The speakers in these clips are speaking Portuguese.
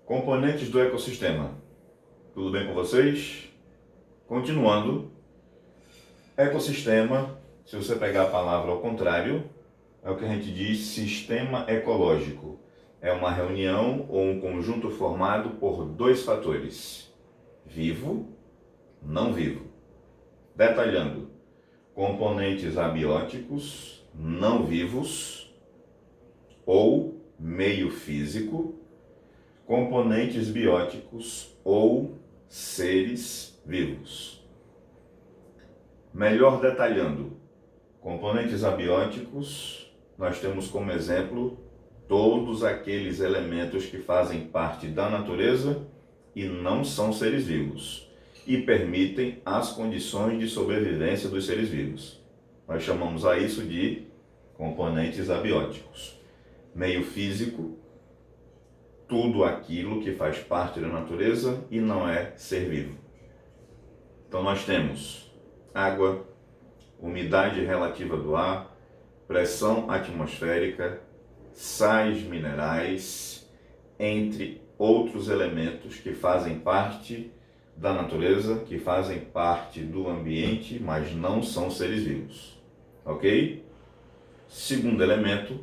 Componentes do ecossistema. Tudo bem com vocês? Continuando, ecossistema, se você pegar a palavra ao contrário, é o que a gente diz sistema ecológico. É uma reunião ou um conjunto formado por dois fatores: vivo, não vivo. Detalhando, componentes abióticos, não vivos, ou meio físico, componentes bióticos ou seres vivos. Melhor detalhando, componentes abióticos, nós temos como exemplo todos aqueles elementos que fazem parte da natureza e não são seres vivos e permitem as condições de sobrevivência dos seres vivos. Nós chamamos a isso de componentes abióticos. Meio físico, tudo aquilo que faz parte da natureza e não é ser vivo. Então nós temos água, umidade relativa do ar, pressão atmosférica, sais minerais, entre outros elementos que fazem parte da natureza, que fazem parte do ambiente, mas não são seres vivos. Ok? Segundo elemento,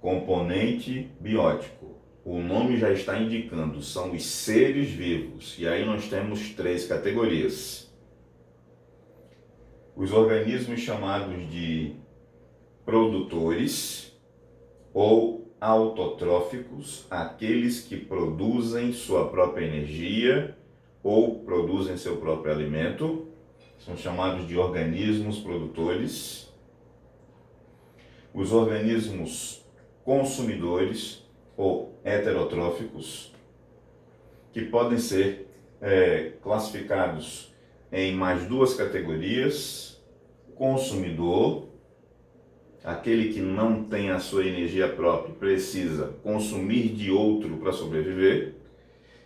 componente biótico. O nome já está indicando, são os seres vivos. E aí nós temos três categorias. Os organismos chamados de produtores ou autotróficos, aqueles que produzem sua própria energia ou produzem seu próprio alimento, são chamados de organismos produtores. Os organismos consumidores ou heterotróficos, que podem ser classificados em mais duas categorias: consumidor, aquele que não tem a sua energia própria, precisa consumir de outro para sobreviver,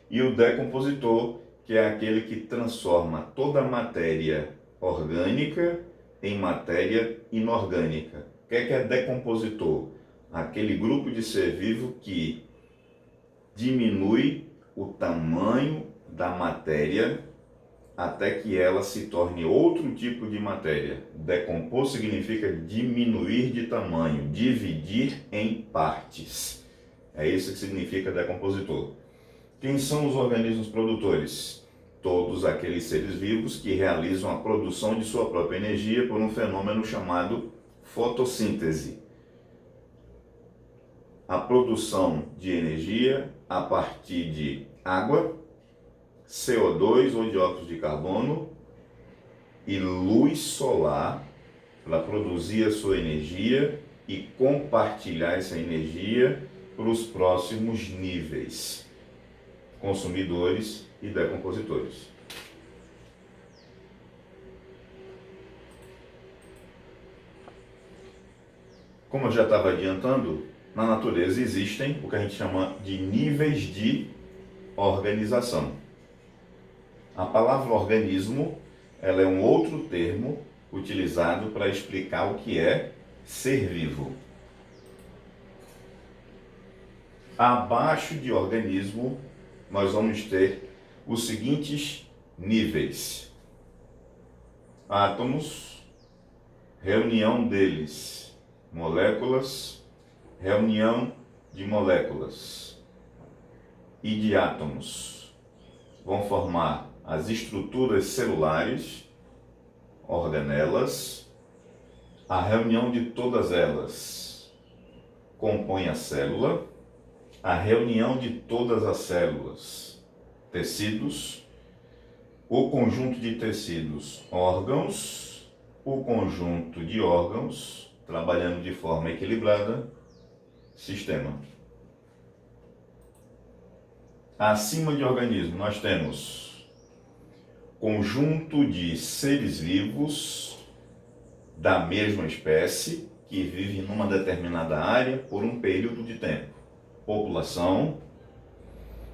e o decompositor, que é aquele que transforma toda a matéria orgânica em matéria inorgânica. O que é decompositor? Aquele grupo de ser vivo que diminui o tamanho da matéria até que ela se torne outro tipo de matéria. Decompor significa diminuir de tamanho, dividir em partes. É isso que significa decompositor. Quem são os organismos produtores? Todos aqueles seres vivos que realizam a produção de sua própria energia por um fenômeno chamado fotossíntese. A produção de energia a partir de água, CO2 ou dióxido de carbono e luz solar para produzir a sua energia e compartilhar essa energia para os próximos níveis: consumidores e decompositores. Como eu já estava adiantando, na natureza existem o que a gente chama de níveis de organização. A palavra organismo, ela é um outro termo utilizado para explicar o que é ser vivo. Abaixo de organismo, nós vamos ter os seguintes níveis: átomos, reunião deles, moléculas, reunião de moléculas e de átomos. Vão formar as estruturas celulares, organelas. A reunião de todas elas compõe a célula. A reunião de todas as células, tecidos. O conjunto de tecidos, órgãos. O conjunto de órgãos, trabalhando de forma equilibrada, sistema. Acima de organismo, nós temos conjunto de seres vivos da mesma espécie que vivem numa determinada área por um período de tempo. População.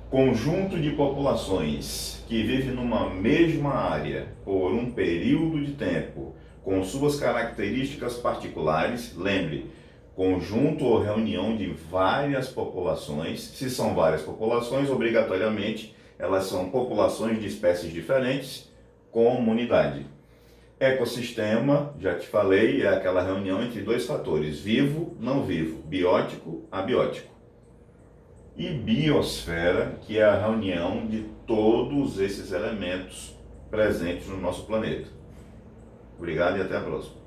Conjunto de populações que vivem numa mesma área por um período de tempo com suas características particulares. Lembre, conjunto ou reunião de várias populações. Se são várias populações, obrigatoriamente elas são populações de espécies diferentes, comunidade. Ecossistema, já te falei, é aquela reunião entre dois fatores, vivo, não vivo, biótico, abiótico. E biosfera, que é a reunião de todos esses elementos presentes no nosso planeta. Obrigado e até a próxima.